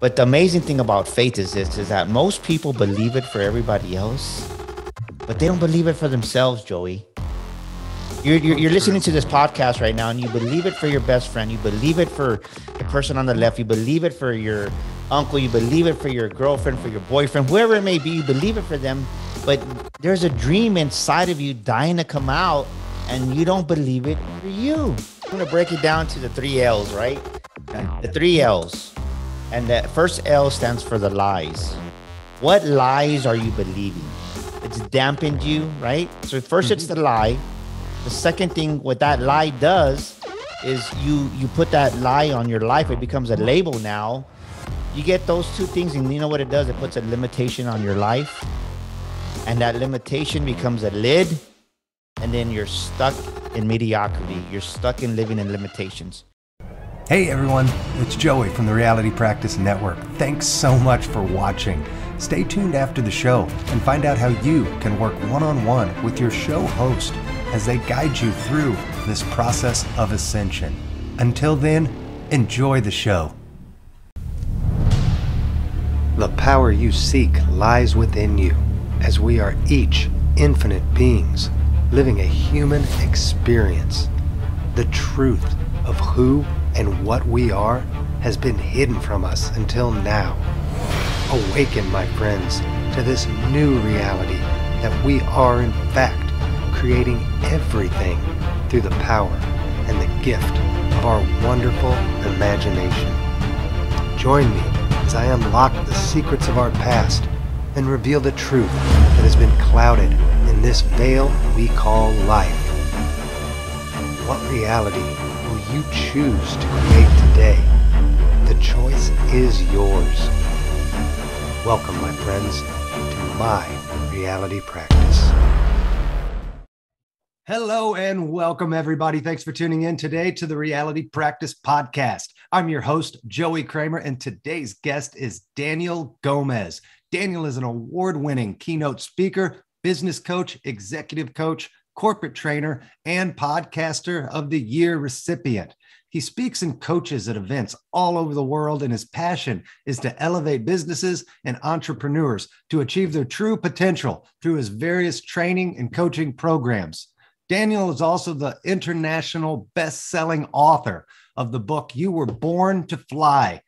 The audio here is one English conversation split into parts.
But the amazing thing about faith is this, is that most people believe it for everybody else, but they don't believe it for themselves, Joey. You're listening to this podcast right now and you believe it for your best friend. You believe it for the person on the left. You believe it for your uncle. You believe it for your girlfriend, for your boyfriend, whoever it may be. You believe it for them, but there's a dream inside of you dying to come out and you don't believe it for you. I'm going to break it down to the 3 L's, right? The 3 L's. And the first L stands for the lies. What lies are you believing? It's dampened you, right? So first it's the lie. The second thing, what that lie does is you put that lie on your life. It becomes a label now. You get those two things and you know what it does? It puts a limitation on your life. And that limitation becomes a lid. And then you're stuck in mediocrity. You're stuck in living in limitations. Hey everyone, it's Joey from the Reality Practice Network. Thanks so much for watching. Stay tuned after the show and find out how you can work one-on-one with your show host as they guide you through this process of ascension. Until then, enjoy the show. The power you seek lies within you, as we are each infinite beings living a human experience. The truth of who and what we are has been hidden from us until now. Awaken, my friends, to this new reality that we are in fact creating everything through the power and the gift of our wonderful imagination. Join me as I unlock the secrets of our past and reveal the truth that has been clouded in this veil we call life. What reality will you choose to create today? The choice is yours. Welcome, my friends, to My Reality Practice. Hello and welcome, everybody. Thanks for tuning in today to the Reality Practice Podcast. I'm your host, Joey Kramer, and today's guest is Daniel Gomez. Daniel is an award-winning keynote speaker, business coach, executive coach, corporate trainer, and podcaster of the Year Recipient. He speaks and coaches at events all over the world, and his passion is to elevate businesses and entrepreneurs to achieve their true potential through his various training and coaching programs. Daniel is also the international best-selling author of the book, You Were Born to Fly,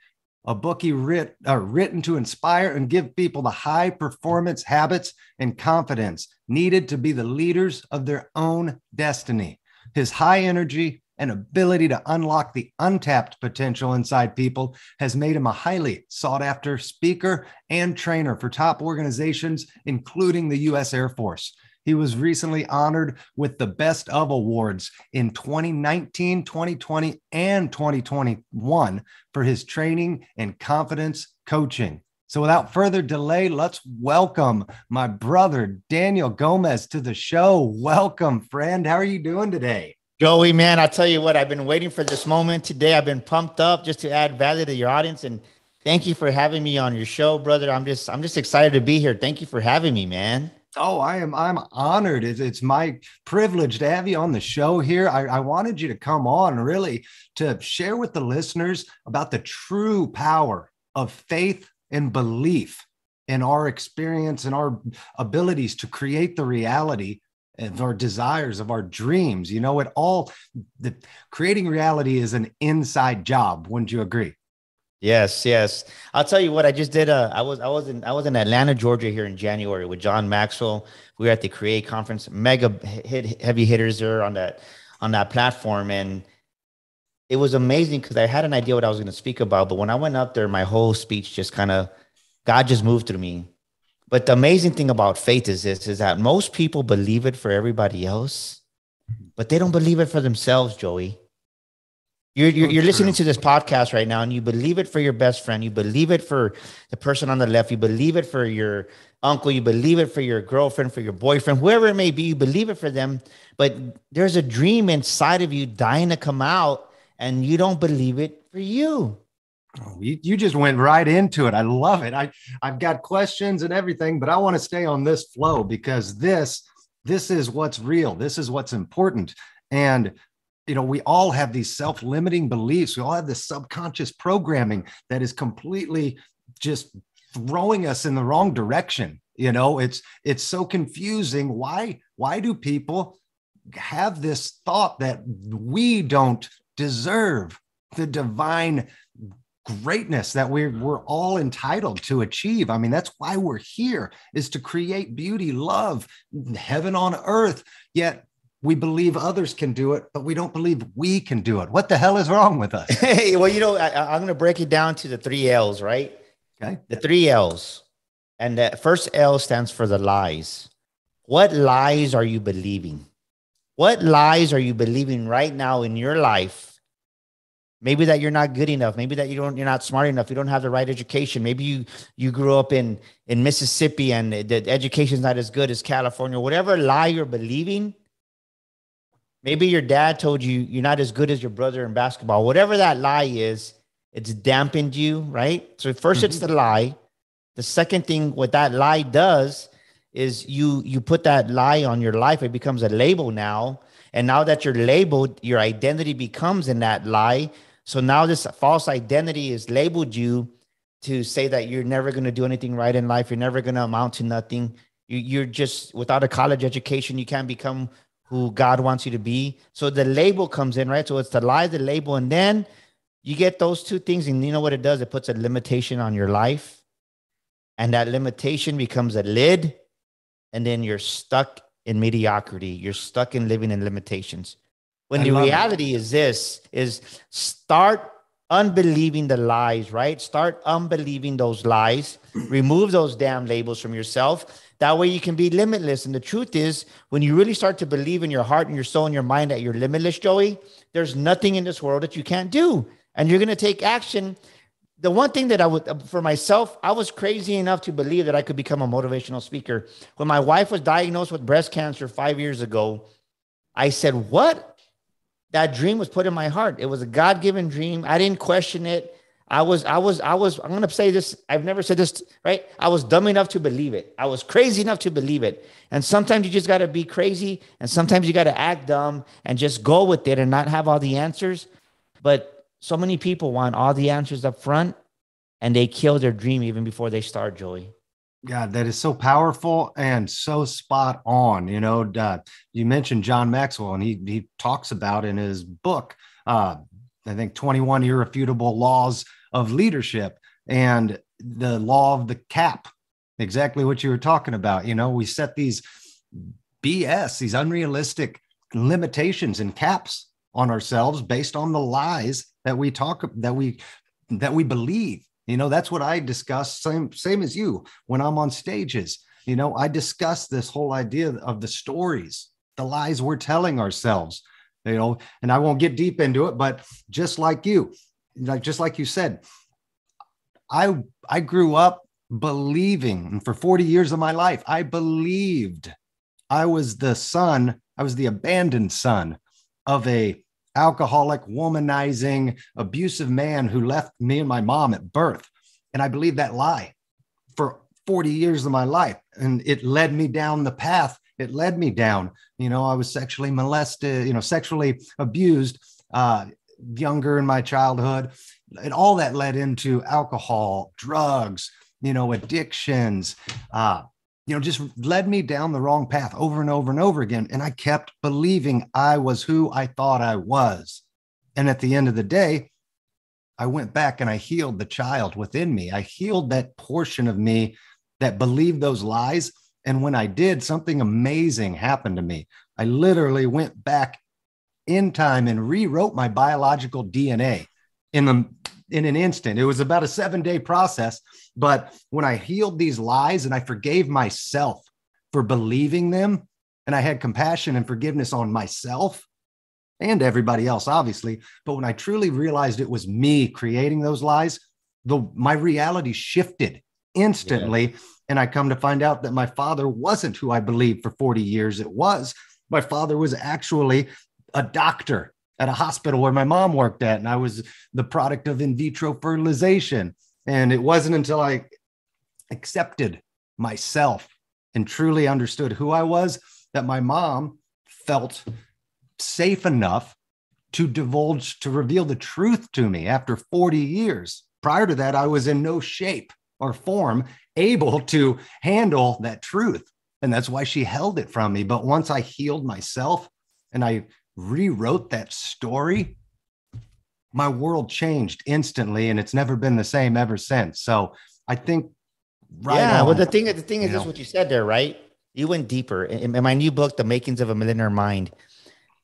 a book he written to inspire and give people the high performance habits and confidence needed to be the leaders of their own destiny. His high energy and ability to unlock the untapped potential inside people has made him a highly sought after speaker and trainer for top organizations, including the U.S. Air Force. He was recently honored with the Best of Awards in 2019, 2020, and 2021 for his training and confidence coaching. So without further delay, let's welcome my brother, Daniel Gomez, to the show. Welcome, friend. How are you doing today? Joey, man, I'll tell you what, I've been waiting for this moment today. I've been pumped up just to add value to your audience. And thank you for having me on your show, brother. I'm just excited to be here. Thank you for having me, man. Oh, I'm honored. It's my privilege to have you on the show here. I wanted you to come on really to share with the listeners about the true power of faith and belief in our experience and our abilities to create the reality of our desires, of our dreams. You know, creating reality is an inside job. Wouldn't you agree? Yes. I'll tell you what I just did. I was in Atlanta, Georgia here in January with John Maxwell. We were at the Create conference, mega heavy hitters there on that platform. And it was amazing because I had an idea what I was going to speak about. But when I went up there, my whole speech just God just moved through me. But the amazing thing about faith is this, is that most people believe it for everybody else, but they don't believe it for themselves, Joey. You're listening to this podcast right now and you believe it for your best friend. You believe it for the person on the left. You believe it for your uncle. You believe it for your girlfriend, for your boyfriend, whoever it may be. You believe it for them, but there's a dream inside of you dying to come out and you don't believe it for you. Oh, you just went right into it. I love it. I've got questions and everything, but I want to stay on this flow because this is what's real. This is what's important. And we all have these self-limiting beliefs. We all have this subconscious programming that is completely just throwing us in the wrong direction. It's so confusing. Why do people have this thought that we don't deserve the divine greatness that we're all entitled to achieve? I mean, that's why we're here, is to create beauty, love, heaven on earth. Yet we believe others can do it, but we don't believe we can do it. What the hell is wrong with us? Hey, well, I'm going to break it down to the 3 L's, right? Okay. The 3 L's. And the first L stands for the lies. What lies are you believing? What lies are you believing right now in your life? Maybe that you're not good enough. Maybe that you're not smart enough. You don't have the right education. Maybe you grew up in Mississippi and the education's not as good as California. Whatever lie you're believing, maybe your dad told you you're not as good as your brother in basketball. Whatever that lie is, it's dampened you, right? So first it's the lie. The second thing, what that lie does is you put that lie on your life. It becomes a label now. And now that you're labeled, your identity becomes in that lie. So now this false identity has labeled you to say that you're never going to do anything right in life. You're never going to amount to nothing. You're just, without a college education, you can't become who God wants you to be. So the label comes in, right? So it's the lie, the label, and then you get those two things, and you know what it does? It puts a limitation on your life, and that limitation becomes a lid, and then you're stuck in mediocrity. You're stuck in living in limitations. When the reality is start unbelieving the lies, right? Start unbelieving those lies. Remove those damn labels from yourself. That way you can be limitless. And the truth is, when you really start to believe in your heart and your soul and your mind that you're limitless, Joey, there's nothing in this world that you can't do. And you're going to take action. The one thing that I would, for myself, I was crazy enough to believe that I could become a motivational speaker. When my wife was diagnosed with breast cancer 5 years ago, I said, what? That dream was put in my heart. It was a God-given dream. I didn't question it. I'm going to say this. I've never said this, right? I was dumb enough to believe it. I was crazy enough to believe it. And sometimes you just got to be crazy. And sometimes you got to act dumb and just go with it and not have all the answers. But so many people want all the answers up front, and they kill their dream even before they start, Joey. God, that is so powerful and so spot on. You mentioned John Maxwell, and he talks about in his book, I think 21 Irrefutable Laws of Leadership, and the law of the cap, exactly what you were talking about. We set these BS, these unrealistic limitations and caps on ourselves based on the lies that we believe. That's what I discuss. Same as you. When I'm on stages, I discuss this whole idea of the stories, the lies we're telling ourselves, and I won't get deep into it, but just like you said, I grew up believing, and for 40 years of my life, I believed I was the abandoned son of a alcoholic, womanizing, abusive man who left me and my mom at birth. And I believed that lie for 40 years of my life. And it led me down the path. It led me down. I was sexually molested, sexually abused, younger in my childhood. And all that led into alcohol, drugs, addictions, just led me down the wrong path over and over and over again. And I kept believing I was who I thought I was. And at the end of the day, I went back and I healed the child within me. I healed that portion of me that believed those lies. And when I did, something amazing happened to me. I literally went back in time and rewrote my biological DNA in an instant. It was about a 7-day process. But when I healed these lies and I forgave myself for believing them, and I had compassion and forgiveness on myself and everybody else, obviously, but when I truly realized it was me creating those lies, my reality shifted instantly. Yeah. And I come to find out that my father wasn't who I believed for 40 years it was. My father was actually a doctor at a hospital where my mom worked at, and I was the product of in vitro fertilization. And it wasn't until I accepted myself and truly understood who I was that my mom felt safe enough to divulge, to reveal the truth to me after 40 years. Prior to that, I was in no shape or form able to handle that truth. And that's why she held it from me. But once I healed myself and I rewrote that story, my world changed instantly, and it's never been the same ever since. So I think, well, the thing is this, what you said there, right? You went deeper. In my new book, The Makings of a Millionaire Mind,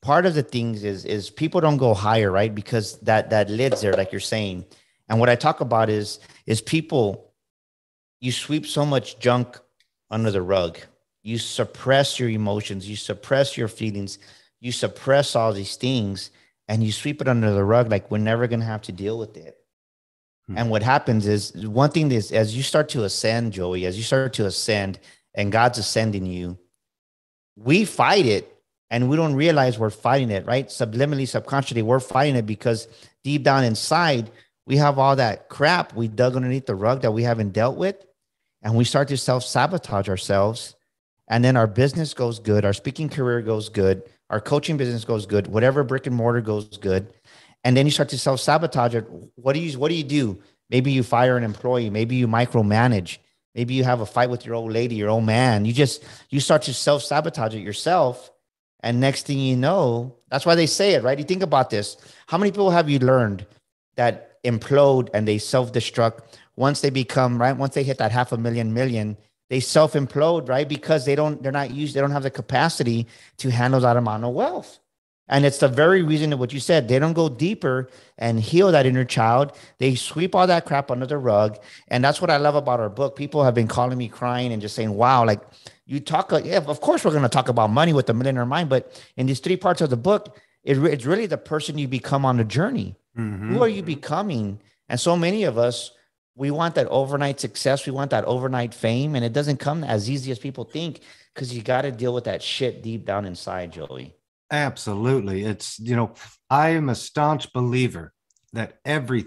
part of the things is people don't go higher, right? Because that lid's there, like you're saying. And what I talk about is people, you sweep so much junk under the rug. You suppress your emotions, you suppress your feelings, you suppress all these things, and you sweep it under the rug like we're never going to have to deal with it. And what happens is, one thing is, as you start to ascend, Joey, as you start to ascend and God's ascending you, we fight it and we don't realize we're fighting it, right? Subliminally, subconsciously, we're fighting it because deep down inside, we have all that crap we dug underneath the rug that we haven't dealt with. And we start to self-sabotage ourselves. And then our business goes good. Our speaking career goes good. Our coaching business goes good. Whatever brick and mortar goes good. And then you start to self-sabotage it. What do you do? Maybe you fire an employee. Maybe you micromanage. Maybe you have a fight with your old lady, your old man. You start to self-sabotage it yourself. And next thing you know, that's why they say it, right? You think about this. How many people have you learned that implode and they self-destruct once they become, right? Once they hit that 500,000 million, they self-implode, right? Because they don't have the capacity to handle that amount of wealth. And it's the very reason of what you said. They don't go deeper and heal that inner child. They sweep all that crap under the rug. And that's what I love about our book. People have been calling me crying and just saying, wow, like you talk, yeah, of course we're going to talk about money with the Millionaire Mind. But in these 3 parts of the book, it's really the person you become on the journey. Mm-hmm. Who are you becoming? And so many of us, we want that overnight success. We want that overnight fame. And it doesn't come as easy as people think, because you got to deal with that shit deep down inside, Joey. Absolutely. It's, I am a staunch believer that every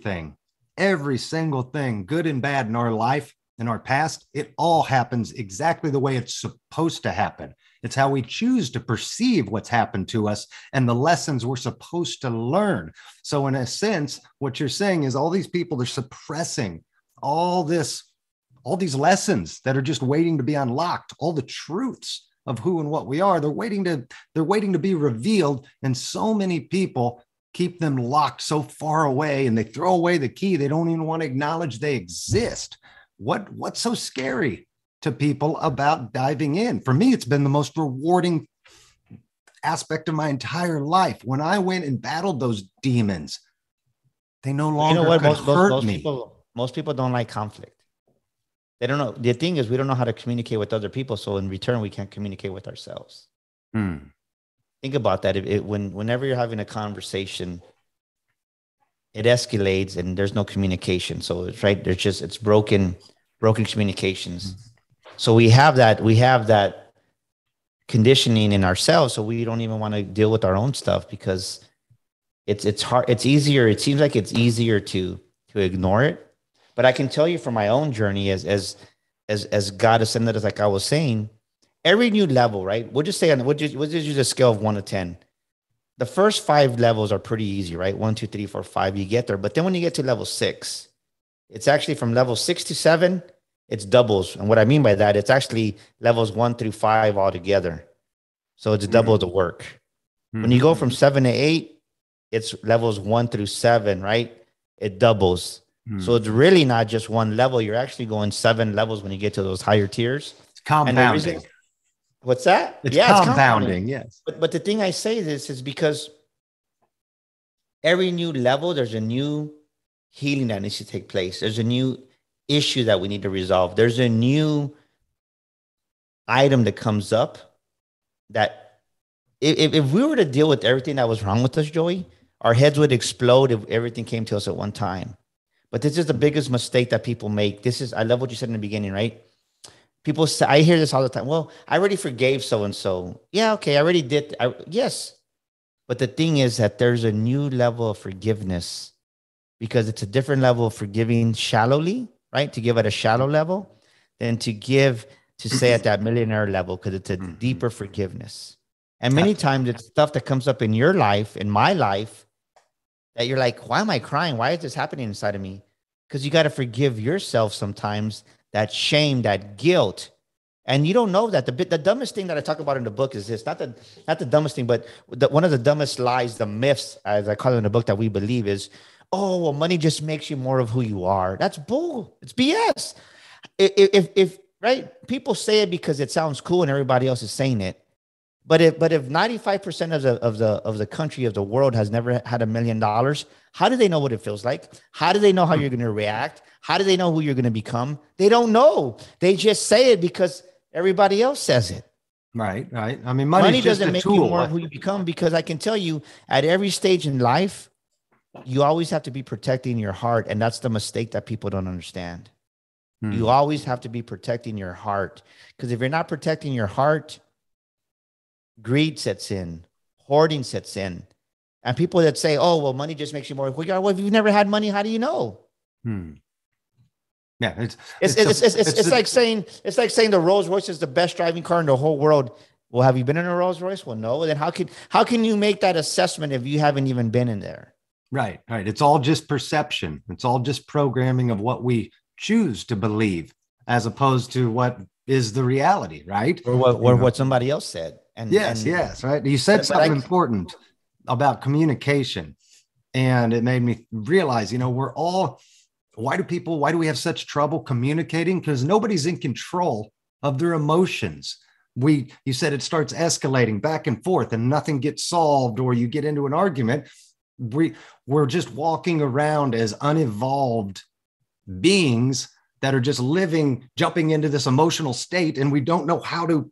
single thing, good and bad in our life, in our past, it all happens exactly the way it's supposed to happen. It's how we choose to perceive what's happened to us and the lessons we're supposed to learn. So in a sense, what you're saying is all these people are suppressing all these lessons that are just waiting to be unlocked, all the truths of who and what we are. They're waiting to be revealed. And so many people keep them locked so far away, and they throw away the key. They don't even want to acknowledge they exist. What's so scary to people about diving in? For me, it's been the most rewarding aspect of my entire life. When I went and battled those demons, they no longer could hurt me. Most people don't like conflict. They don't know. The thing is, we don't know how to communicate with other people. So in return, we can't communicate with ourselves. Think about that. Whenever you're having a conversation, it escalates and there's no communication. So it's right. It's broken communications. So we have that conditioning in ourselves. So we don't even want to deal with our own stuff, because it's hard. It's easier. It seems like it's easier to ignore it. But I can tell you from my own journey, as God ascended us, like I was saying, every new level, right? We'll just use a scale of 1 to 10. The first 5 levels are pretty easy, right? 1, 2, 3, 4, 5, you get there. But then when you get to level 6, it's actually from level 6 to 7, it's doubles. And what I mean by that, it's actually levels 1 through 5 altogether. So it's double the work. When you go from 7 to 8, it's levels 1 through 7, right? It doubles. So it's really not just one level. You're actually going 7 levels when you get to those higher tiers. It's compounding. What's that? It's compounding. Yes. But the thing I say this is because every new level, there's a new healing that needs to take place. There's a new issue that we need to resolve. There's a new item that comes up that if we were to deal with everything that was wrong with us, Joey, our heads would explode if everything came to us at one time. But this is the biggest mistake that people make. I love what you said in the beginning, right? People say, I hear this all the time. Well, I already forgave so-and-so. Yeah, okay, I already did. Yes. But the thing is that there's a new level of forgiveness, because it's a different level of forgiving shallowly, right? To give at a shallow level than to say at that millionaire level, because it's a deeper forgiveness. And many times it's stuff that comes up in your life, in my life, that you're like, why am I crying? Why is this happening inside of me? Because you got to forgive yourself sometimes, that shame, that guilt. And you don't know that. The dumbest thing that I talk about in the book is this, not the dumbest thing, but one of the dumbest lies, the myths, as I call it in the book, that we believe is, oh, well, money just makes you more of who you are. That's bull. It's BS. If right, people say it because it sounds cool and everybody else is saying it. But if 95% of the country, of the world, has never had $1 million, how do they know what it feels like? How do they know how you're going to react? How do they know who you're going to become? They don't know. They just say it because everybody else says it. Right. I mean, money just doesn't a make tool. you more of who you become, because I can tell you, at every stage in life, you always have to be protecting your heart. And that's the mistake that people don't understand. You always have to be protecting your heart, because if you're not protecting your heart, greed sets in, hoarding sets in. And people that say, oh, well, money just makes you more. Well, if you've never had money, how do you know? Yeah, it's like saying the Rolls Royce is the best driving car in the whole world. Well, have you been in a Rolls Royce? Well, no. Then how can you make that assessment if you haven't even been in there? Right. It's all just perception. It's all just programming of what we choose to believe, as opposed to what is the reality, right? Or what somebody else said. And yes, right. You said something important about communication, and it made me realize, why do we have such trouble communicating? Because nobody's in control of their emotions. You said it starts escalating back and forth and nothing gets solved, or you get into an argument. We're just walking around as unevolved beings that are just jumping into this emotional state, and we don't know how to,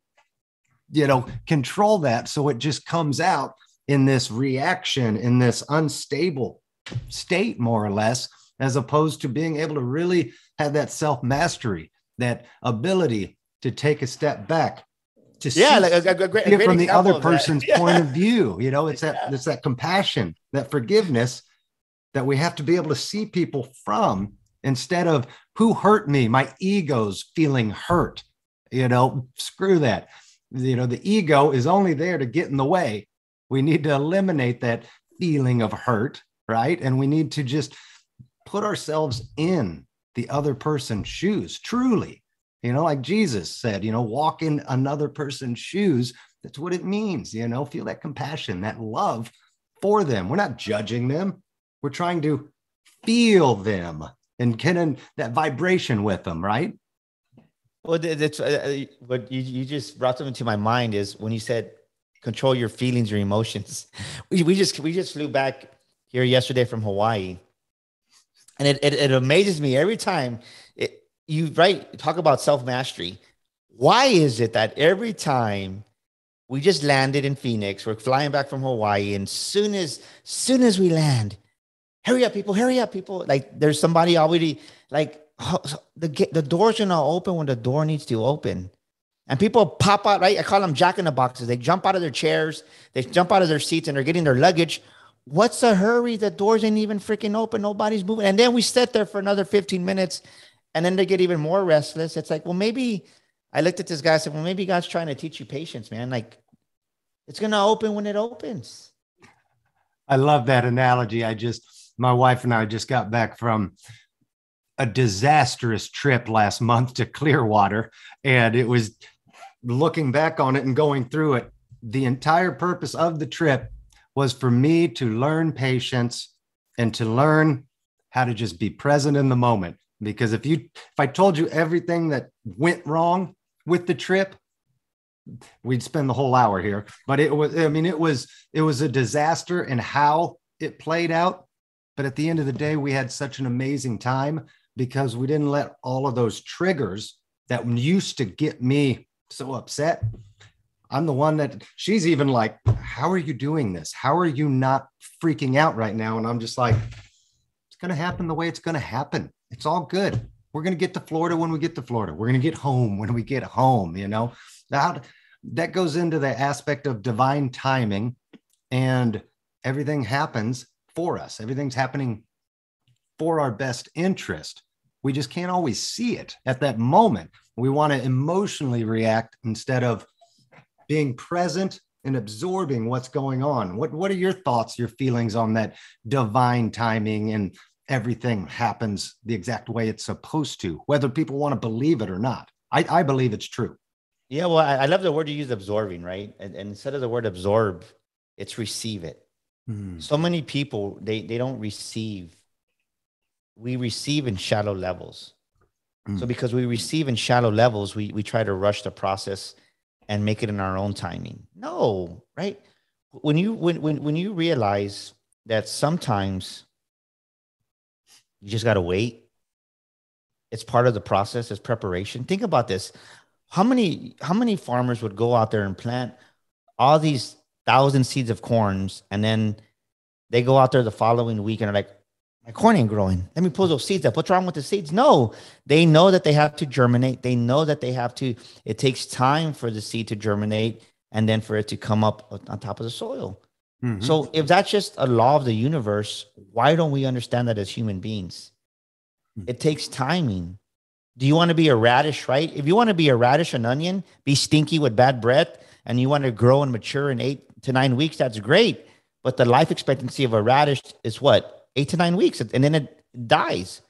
control that. So it just comes out in this reaction, in this unstable state, more or less, as opposed to being able to really have that self-mastery, that ability to take a step back, to see it from the other person's point of view. It's that compassion, that forgiveness that we have to be able to see people from, instead of who hurt me, my ego's feeling hurt. Screw that. The ego is only there to get in the way. We need to eliminate that feeling of hurt, right? And we need to just put ourselves in the other person's shoes, truly. Like Jesus said, walk in another person's shoes. That's what it means, feel that compassion, that love for them. We're not judging them. We're trying to feel them and get in that vibration with them, right? Well, that's what you just brought something to my mind, is when you said control your feelings, your emotions. We just flew back here yesterday from Hawaii, and it amazes me every time. You talk about self-mastery. Why is it that every time we just landed in Phoenix, we're flying back from Hawaii, and soon as we land, hurry up, people. Like, there's somebody already, like, the door's gonna open when the door needs to open. And people pop out, right? I call them jack in the boxes. They jump out of their chairs, they jump out of their seats, and they're getting their luggage. What's the hurry? The doors ain't even freaking open. Nobody's moving. And then we sit there for another 15 minutes, and then they get even more restless. It's like, well, maybe I looked at this guy and said, well, maybe God's trying to teach you patience, man. Like, it's going to open when it opens. I love that analogy. My wife and I just got back from a disastrous trip last month to Clearwater. And it was, looking back on it and going through it, the entire purpose of the trip was for me to learn patience and to learn how to just be present in the moment. Because if I told you everything that went wrong with the trip, we'd spend the whole hour here. But it was a disaster in how it played out. But at the end of the day, we had such an amazing time, because we didn't let all of those triggers that used to get me so upset. I'm the one that she's even like, how are you doing this? How are you not freaking out right now? And I'm just like, it's going to happen the way it's going to happen. It's all good. We're going to get to Florida when we get to Florida. We're going to get home when we get home. That goes into the aspect of divine timing, and everything happens for us. Everything's happening for our best interest. We just can't always see it at that moment. We want to emotionally react instead of being present and absorbing what's going on. What are your thoughts, your feelings on that divine timing and everything happens the exact way it's supposed to, whether people want to believe it or not? I believe it's true. Yeah, well, I love the word you use, absorbing, right? And instead of the word absorb, it's receive it. So many people, they don't receive. We receive in shallow levels. So because we receive in shallow levels, we try to rush the process and make it in our own timing. No, right? When you realize that sometimes you just got to wait, it's part of the process, it's preparation. Think about this. How many farmers would go out there and plant all these 1,000 seeds of corns, and then they go out there the following week and are like, my corn ain't growing. Let me pull those seeds up. What's wrong with the seeds? No, they know that they have to germinate. They know that it takes time for the seed to germinate and then for it to come up on top of the soil. So if that's just a law of the universe, why don't we understand that as human beings? It takes timing. Do you want to be a radish, right? If you want to be a radish, an onion, be stinky with bad breath, and you want to grow and mature in 8 to 9 weeks, that's great. But the life expectancy of a radish is what? 8 to 9 weeks, and then it dies.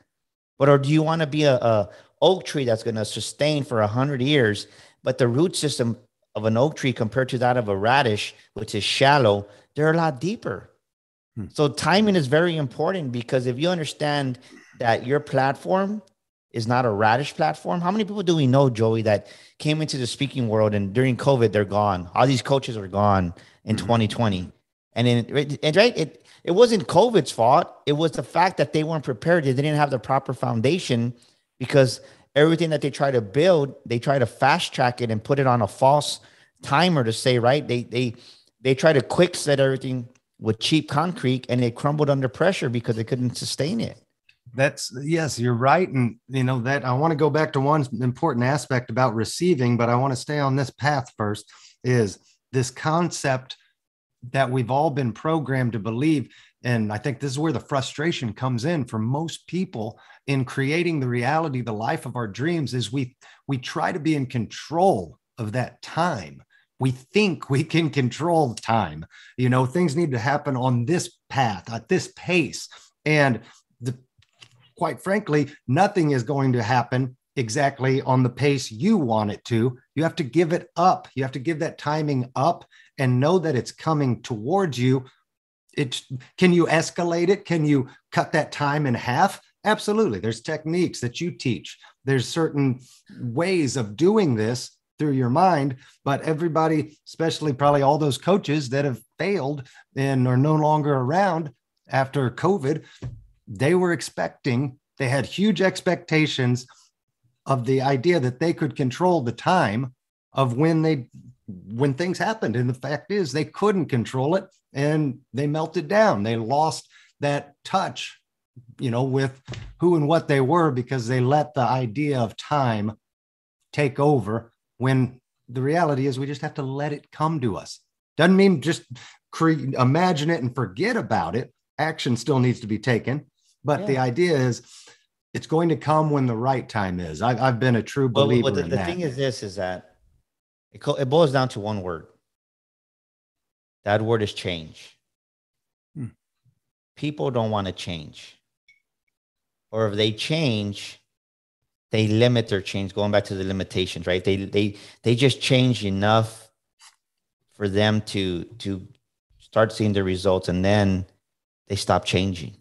Or do you want to be a oak tree that's going to sustain for 100 years, but the root system of an oak tree compared to that of a radish, which is shallow, they're a lot deeper. So timing is very important, because if you understand that your platform is not a radish platform. How many people do we know, Joey, that came into the speaking world and during COVID, they're gone? All these coaches are gone in 2020. And it wasn't COVID's fault. It was the fact that they weren't prepared. They didn't have the proper foundation, because everything that they try to build, they try to fast track it and put it on a false timer to say, right? They try to quick set everything with cheap concrete, and it crumbled under pressure because they couldn't sustain it. Yes, you're right. And that I want to go back to one important aspect about receiving, but I want to stay on this path first, is this concept that we've all been programmed to believe. And I think this is where the frustration comes in for most people in creating the reality, the life of our dreams, is we try to be in control of that time. We think we can control time. Things need to happen on this path, at this pace. And quite frankly, nothing is going to happen exactly on the pace you want it to. You have to give it up. You have to give that timing up and know that it's coming towards you. Can you escalate it? Can you cut that time in half? Absolutely. There's techniques that you teach. There's certain ways of doing this through your mind, but everybody, especially probably all those coaches that have failed and are no longer around after COVID, they had huge expectations of the idea that they could control the time of when things happened. And the fact is they couldn't control it, and they melted down. They lost that touch, with who and what they were, because they let the idea of time take over, when the reality is we just have to let it come to us. Doesn't mean just imagine it and forget about it. Action still needs to be taken. But the idea is it's going to come when the right time is. I've been a true believer in that. The thing is that it boils down to one word. That word is change. People don't want to change. Or if they change, they limit their change, going back to the limitations, right? They just change enough for them to start seeing the results, and then they stop changing.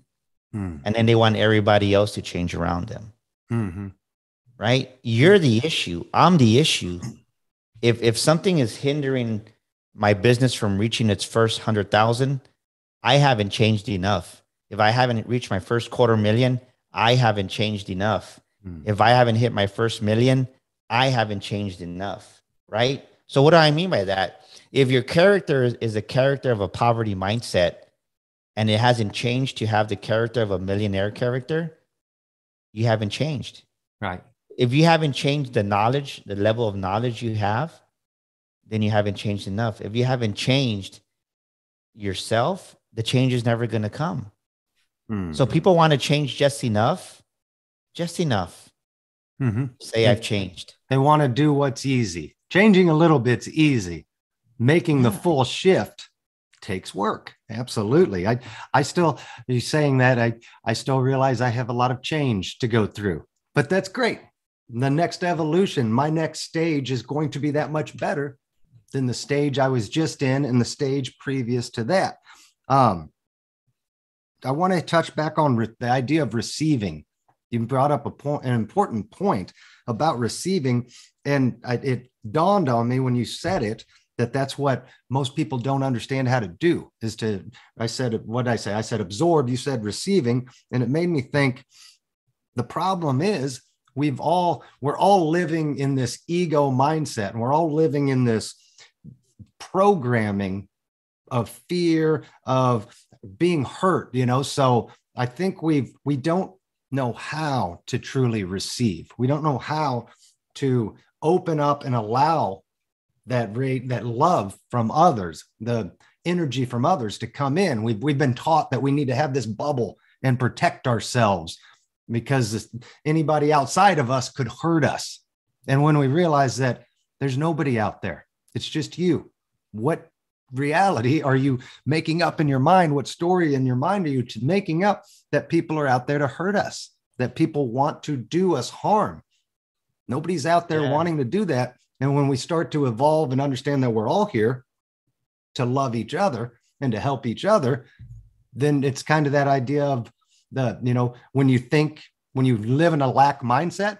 And then they want everybody else to change around them. Right? You're the issue. I'm the issue. If something is hindering my business from reaching its first 100,000, I haven't changed enough. If I haven't reached my first 250,000, I haven't changed enough. If I haven't hit my first million, I haven't changed enough. Right? So what do I mean by that? If your character is a character of a poverty mindset, and it hasn't changed to have the character of a millionaire character, you haven't changed. Right. If you haven't changed the knowledge, the level of knowledge you have, then you haven't changed enough. If you haven't changed yourself, the change is never going to come. So people want to change just enough. Say I've changed. They want to do what's easy. Changing a little bit's easy. making the full shift takes work. Absolutely. I still, you saying that, I still realize I have a lot of change to go through, but that's great. The next evolution, my next stage is going to be that much better than the stage I was just in and the stage previous to that. I want to touch back on the idea of receiving. You brought up an important point about receiving. And it dawned on me when you said it, that's what most people don't understand how to do is to, I said, what did I say? I said absorb, you said receiving. And it made me think the problem is we're all living in this ego mindset, and we're all living in this programming of fear of being hurt, So I think we don't know how to truly receive. We don't know how to open up and allow that love from others, the energy from others to come in. We've been taught that we need to have this bubble and protect ourselves because anybody outside of us could hurt us. And when we realize that there's nobody out there, it's just you. What reality are you making up in your mind? What story in your mind are you making up that people are out there to hurt us, that people want to do us harm? Nobody's out there wanting to do that. And when we start to evolve and understand that we're all here to love each other and to help each other, then it's kind of that idea of when you live in a lack mindset,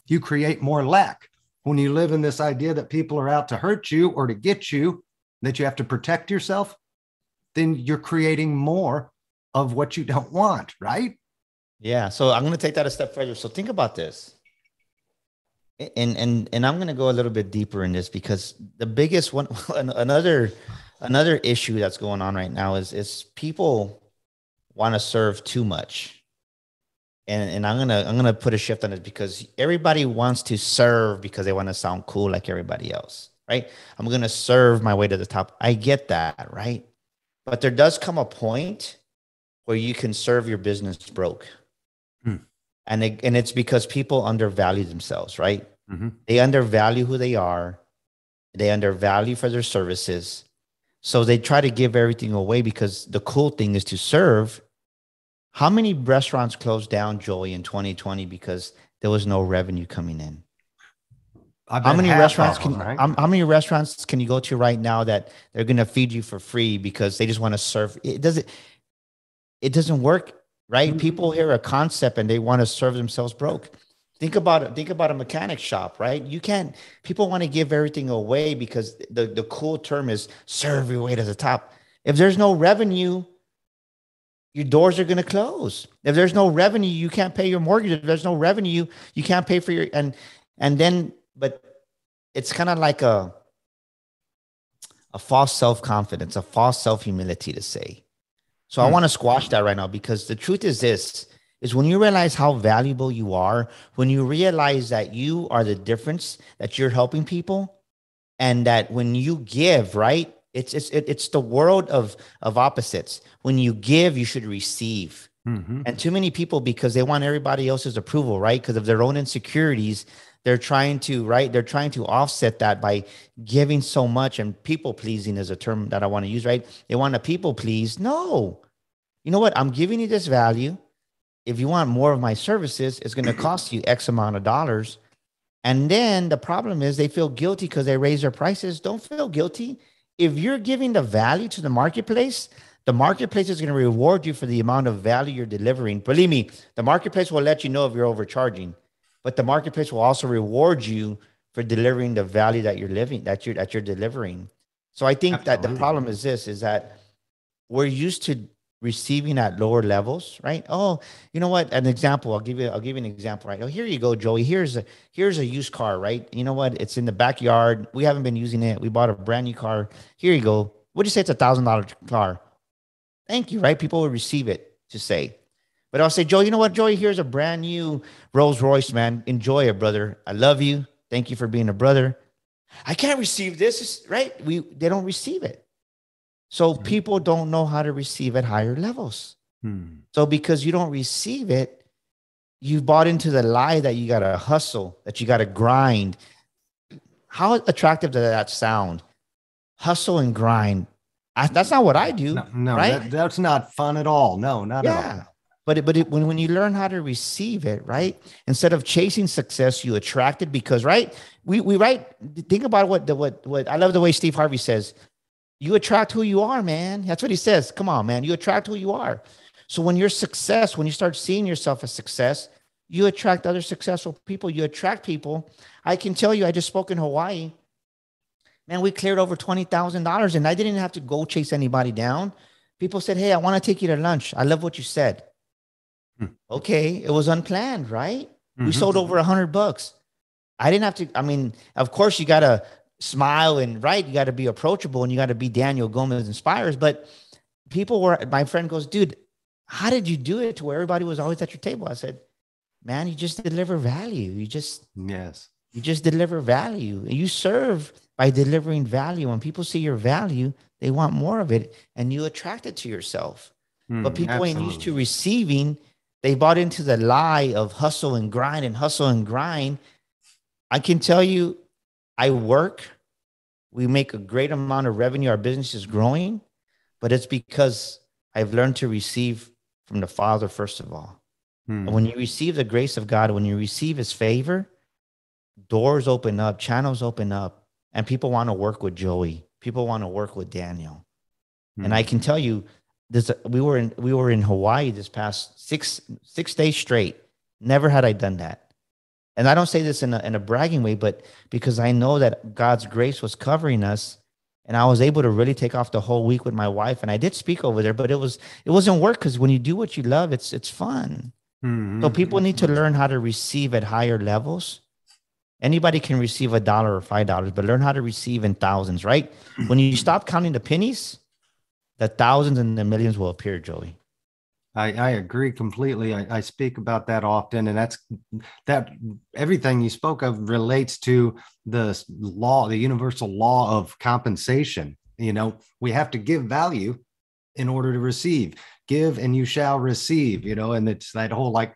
you create more lack. When you live in this idea that people are out to hurt you or to get you, that you have to protect yourself, then you're creating more of what you don't want, right? Yeah. So I'm going to take that a step further. So think about this. And I'm going to go a little bit deeper in this because the biggest one, another issue that's going on right now is people want to serve too much. And I'm going to put a shift on it because everybody wants to serve because they want to sound cool like everybody else, right? I'm going to serve my way to the top. I get that, right? But there does come a point where you can serve your business broke. And it's because people undervalue themselves, right? Mm-hmm. They undervalue who they are. They undervalue for their services. So they try to give everything away because the cool thing is to serve. How many restaurants closed down, Joey, in 2020 because there was no revenue coming in? How many restaurants can you go to right now that they're going to feed you for free because they just want to serve? It doesn't work. Right? Mm-hmm. People hear a concept and they want to serve themselves broke. Think about it. Think about a mechanic shop, right? People want to give everything away because the cool term is serve your way to the top. If there's no revenue, your doors are going to close. If there's no revenue, you can't pay your mortgage. If there's no revenue, you can't pay for your, but it's kind of like a false self-confidence, a false self-humility to say. So I want to squash that right now because the truth is when you realize how valuable you are, when you realize that you are the difference, that you're helping people, and that when you give, right, it's the world of opposites. When you give, you should receive. Mm-hmm. And too many people, because they want everybody else's approval, right, because of their own insecurities, they're trying to offset that by giving so much, and people pleasing is a term that I want to use, right? They want to people please. No, you know what? I'm giving you this value. If you want more of my services, it's going to cost you X amount of dollars. And then the problem is they feel guilty because they raise their prices. Don't feel guilty. If you're giving the value to the marketplace is going to reward you for the amount of value you're delivering. Believe me, the marketplace will let you know if you're overcharging. But the marketplace will also reward you for delivering the value that you're delivering. So I think that the problem is that we're used to receiving at lower levels, right? Oh, you know what? An example. I'll give you an example, right? Oh, here you go, Joey. Here's a used car, right? You know what? It's in the backyard. We haven't been using it. We bought a brand new car. Here you go. Would you say it's $1,000 car? Thank you, right? People will receive it to say. But I'll say, Joey, you know what, Joey? Here's a brand new Rolls Royce, man. Enjoy it, brother. I love you. Thank you for being a brother. I can't receive this, right? They don't receive it. So people don't know how to receive at higher levels. So because you don't receive it, you bought into the lie that you got to hustle, that you got to grind. How attractive does that sound? hustle and grind. That's not what I do, No, right? that's not fun at all. No, not at all. Yeah. When you learn how to receive it, right? Instead of chasing success, you attract it because, right? Think about what I love the way Steve Harvey says, you attract who you are, man. That's what he says. Come on, man. You attract who you are. So when when you start seeing yourself as success, you attract other successful people. You attract people. I can tell you, I just spoke in Hawaii. Man, we cleared over $20,000 and I didn't have to go chase anybody down. People said, hey, I want to take you to lunch. I love what you said. Okay. It was unplanned, right? We sold over $100. I didn't have to. I mean, of course, you got to smile and right. You got to be approachable and you got to be Daniel Gomez Inspires. But my friend goes, dude, how did you do it to where everybody was always at your table? I said, man, you just deliver value. You just deliver value. You serve by delivering value. When people see your value, they want more of it and you attract it to yourself. But people ain't used to receiving. They bought into the lie of hustle and grind and hustle and grind. I can tell you, we make a great amount of revenue. Our business is growing, but it's because I've learned to receive from the Father, first of all. And when you receive the grace of God, when you receive his favor, doors open up, channels open up, and people want to work with Joey. People want to work with Daniel. And I can tell you, we were in Hawaii this past six days straight. Never had I done that. And I don't say this in a bragging way, but because I know that God's grace was covering us, and I was able to really take off the whole week with my wife. And I did speak over there, but it wasn't work, because when you do what you love, it's fun. So people need to learn how to receive at higher levels. Anybody can receive $1 or $5, but learn how to receive in thousands, right? When you stop counting the pennies, the thousands and the millions will appear, Joey. I agree completely. I speak about that often, and that everything you spoke of relates to the law, the universal law of compensation. You know, we have to give value in order to receive. Give and you shall receive, and it's that whole, like,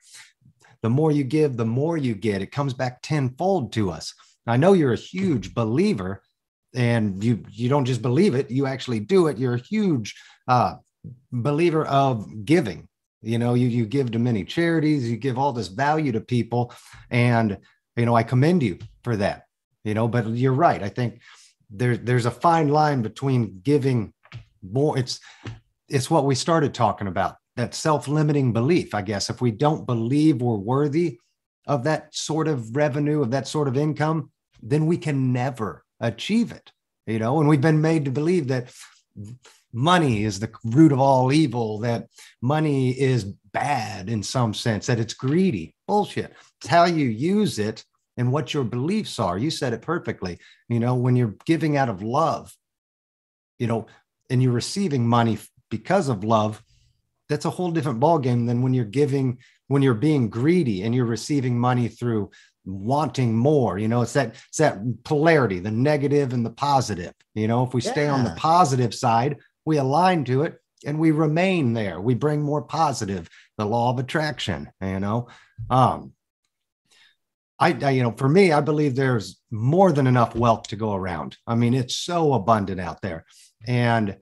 the more you give, the more you get. It comes back tenfold to us. I know you're a huge believer, and you don't just believe it, you actually do it. You're a huge believer of giving. You give to many charities, you give all this value to people, and I commend you for that. But you're right. I think there's a fine line between giving more. It's what we started talking about, that self-limiting belief. I guess if we don't believe we're worthy of that sort of revenue, of that sort of income, then we can never achieve it. And we've been made to believe that money is the root of all evil, that money is bad in some sense, that it's greedy. Bullshit. It's how you use it and what your beliefs are. You said it perfectly. When you're giving out of love, and you're receiving money because of love, that's a whole different ballgame than when you're being greedy and you're receiving money through wanting more. It's that polarity, the negative and the positive. If we stay on the positive side, we align to it and we remain there. We bring more positive, the law of attraction. For me, I believe there's more than enough wealth to go around. I mean, it's so abundant out there. And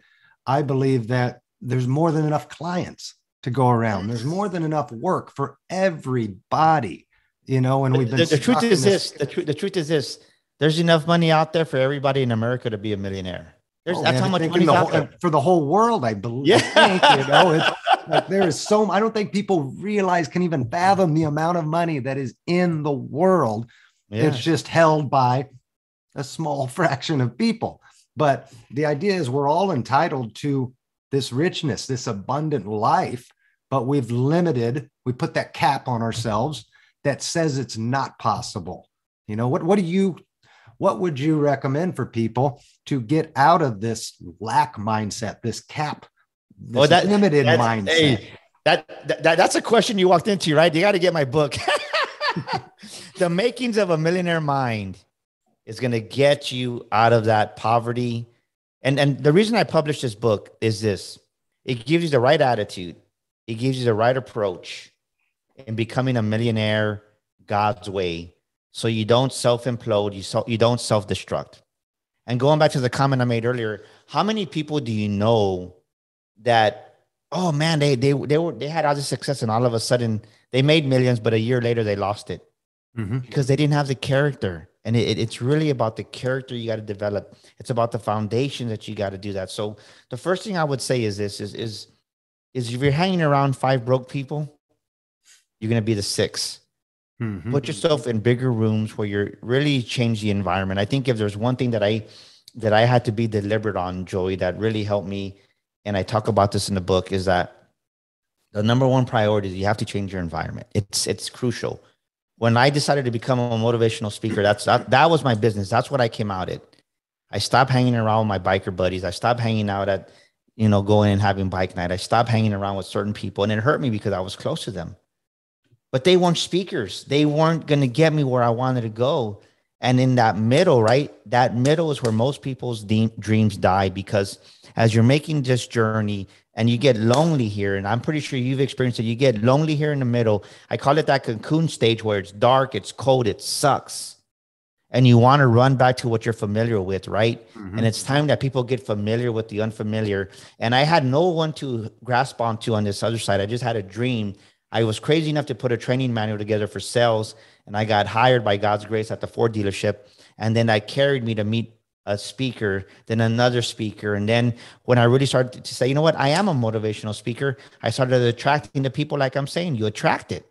I believe that there's more than enough clients to go around. There's more than enough work for everybody, and we've been the truth is this. The truth is this. There's enough money out there for everybody in America to be a millionaire. That's how much money out there for the whole world, I believe. Yeah. It's like there is I don't think people realize, can even fathom the amount of money that is in the world. Yeah. It's just held by a small fraction of people. But the idea is we're all entitled to this richness, this abundant life, but we put that cap on ourselves that says it's not possible. What would you recommend for people to get out of this lack mindset, this cap, this limited mindset? Hey, that's a question you walked into, right? You got to get my book. The Makings of a Millionaire Mind is going to get you out of that poverty. And the reason I published this book is this. It gives you the right attitude. It gives you the right approach in becoming a millionaire God's way. So you don't self-implode, you don't self-destruct. And going back to the comment I made earlier, how many people do you know that, oh man, they had all this success and all of a sudden they made millions, but a year later they lost it because they didn't have the character. And it's really about the character you got to develop. It's about the foundation that you got to do that. So the first thing I would say is this is if you're hanging around 5 broke people, you're going to be the 6th. Put yourself in bigger rooms where you're really change the environment. I think if there's one thing that I had to be deliberate on, Joey, that really helped me, and I talk about this in the book, is that the number one priority is you have to change your environment. It's crucial. When I decided to become a motivational speaker, that was my business. That's what I came out at. I stopped hanging around with my biker buddies. I stopped hanging out at, going and having bike night. I stopped hanging around with certain people, and it hurt me because I was close to them. But they weren't speakers. They weren't going to get me where I wanted to go. And in that middle, right? That middle is where most people's dreams die, because as you're making this journey and you get lonely here, and I'm pretty sure you've experienced it, you get lonely here in the middle. I call it that cocoon stage where it's dark, it's cold, it sucks. And you want to run back to what you're familiar with, right? And it's time that people get familiar with the unfamiliar. And I had no one to grasp onto on this other side. I just had a dream. I was crazy enough to put a training manual together for sales, and I got hired by God's grace at the Ford dealership. And then I carried me to meet a speaker, then another speaker. And then when I really started to say, you know what, I am a motivational speaker, I started attracting the people, like I'm saying, you attract it.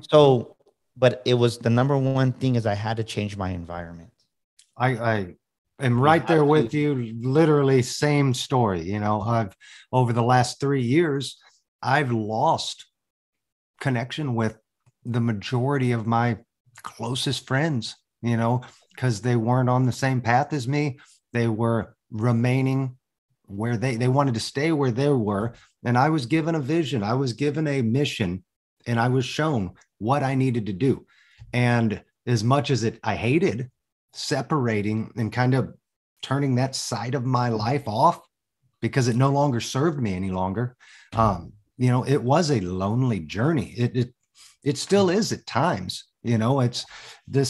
So, but it was the number one thing is I had to change my environment. I am right there with you. Literally same story. I've over the last 3 years, I've lost connection with the majority of my closest friends, because they weren't on the same path as me. They were remaining where they wanted to stay where they were. And I was given a vision. I was given a mission, and I was shown what I needed to do. And as much as I hated separating and kind of turning that side of my life off because it no longer served me any longer, it was a lonely journey. It still is at times. It's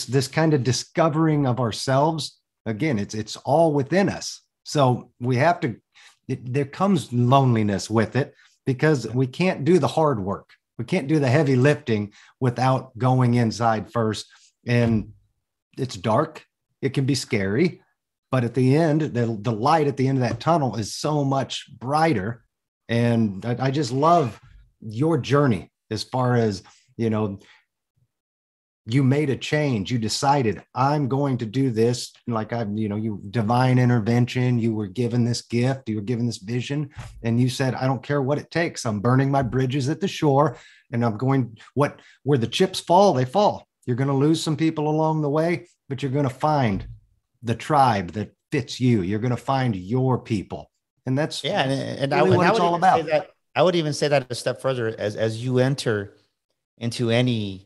this kind of discovering of ourselves. Again, it's all within us. So we have to. There comes loneliness with it because we can't do the hard work. We can't do the heavy lifting without going inside first. And it's dark. It can be scary, but at the end, the light at the end of that tunnel is so much brighter. And I just love your journey as far as, you made a change. You decided, I'm going to do this. Like you divine intervention, you were given this gift, you were given this vision. And you said, I don't care what it takes. I'm burning my bridges at the shore, and I'm going, where the chips fall, they fall. You're going to lose some people along the way, but you're going to find the tribe that fits you. You're going to find your people. And that's and really what it's all about. I would even say that a step further, as you enter into any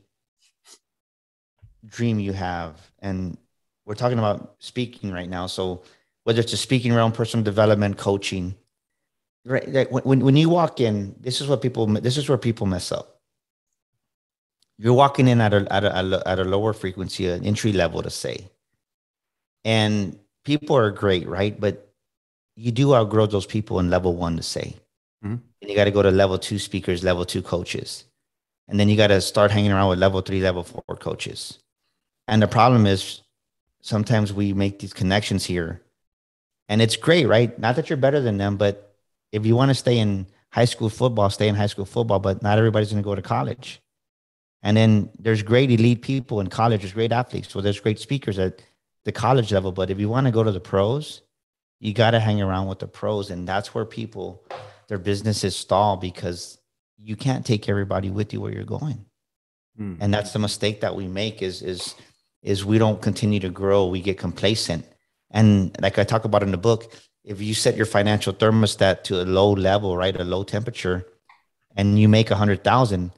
dream you have, and we're talking about speaking right now. So whether it's a speaking realm, personal development, coaching, right? Like when you walk in, this is where people mess up. You're walking in at a lower frequency, an entry level to say, and people are great, right? But you do outgrow those people in level 1 to say. And you got to go to level 2 speakers, level 2 coaches. And then you got to start hanging around with level 3, level 4 coaches. And the problem is sometimes we make these connections here, and it's great, right? Not that you're better than them, but if you want to stay in high school football, stay in high school football, but not everybody's going to go to college. And then there's great elite people in college. There's great athletes. So there's great speakers at the college level. But if you want to go to the pros, you got to hang around with the pros. And that's where people, their businesses stall, because you can't take everybody with you where you're going. And that's the mistake that we make is we don't continue to grow. We get complacent. And like I talk about in the book, if you set your financial thermostat to a low level, right, a low temperature, and you make 100,000,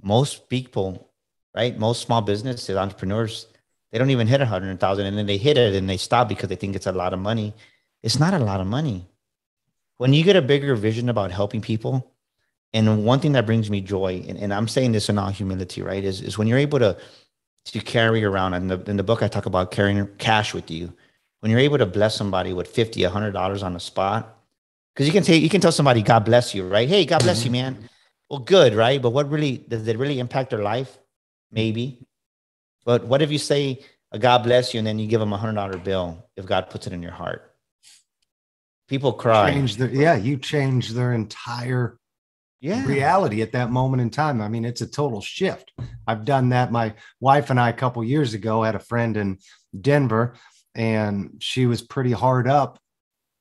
most people, right, most small businesses, entrepreneurs, they don't even hit 100,000, and then they hit it and they stop because they think it's a lot of money. It's not a lot of money. When you get a bigger vision about helping people, and one thing that brings me joy, and I'm saying this in all humility, right, is when you're able to carry around, in the book I talk about carrying cash with you. when you're able to bless somebody with $50, $100 on the spot, because you can tell somebody, God bless you, right? Hey, God bless you, man. Well, good, right? But what really, does it really impact their life? Maybe. But what if you say a God bless you and then you give them $100 bill if God puts it in your heart? People cry. You change their entire reality at that moment in time. I mean, it's a total shift. I've done that. My wife and I, a couple of years ago, had a friend in Denver, and she was pretty hard up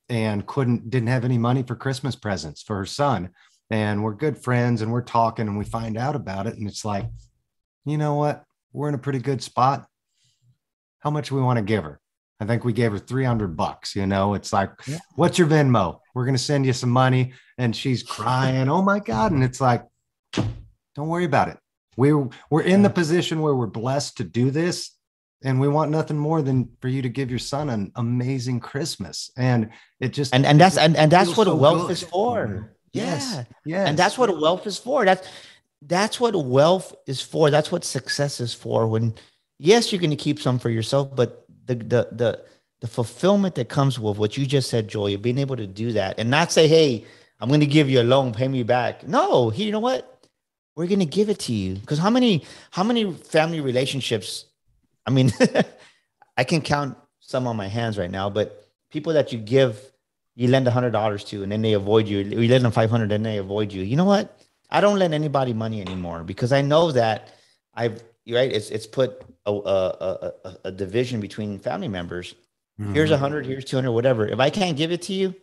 and didn't have any money for Christmas presents for her son. And we're good friends and we're talking and we find out about it. And it's like, you know what? We're in a pretty good spot. How much do we want to give her? I think we gave her $300. You know, it's like, what's your Venmo? We're going to send you some money. And she's crying. Oh my God. And it's like, don't worry about it. We're in the position where we're blessed to do this. And we want nothing more than for you to give your son an amazing Christmas. And it just, and that's what wealth is for. Yes. And that's what wealth is for. That's what wealth is for. That's what success is for. When, yes, you're going to keep some for yourself, but the fulfillment that comes with what you just said, Joey, being able to do that and not say, hey, I'm going to give you a loan, pay me back. No, you know what? We're going to give it to you. Because how many family relationships, I mean, I can count some on my hands right now, but people that you lend $100 to, and then they avoid you. You lend them $500, then they avoid you. You know what? I don't lend anybody money anymore because I know that it's put a division between family members. Here's 100, here's 200, whatever. If I can't give it to you,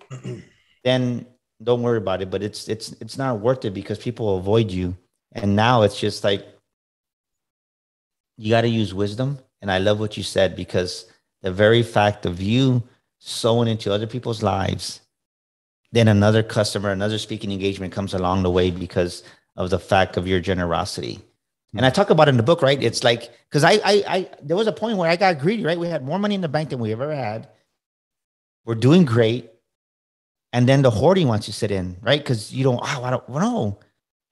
then don't worry about it. But it's not worth it because people avoid you. And now it's just like, you got to use wisdom. And I love what you said, because the very fact of you sowing into other people's lives, then another customer, another speaking engagement comes along the way because of the fact of your generosity. And I talk about it in the book, right? It's like, because I there was a point where I got greedy, right? We had more money in the bank than we ever had. We're doing great. And then the hoarding wants to sit in, right? Because I don't know.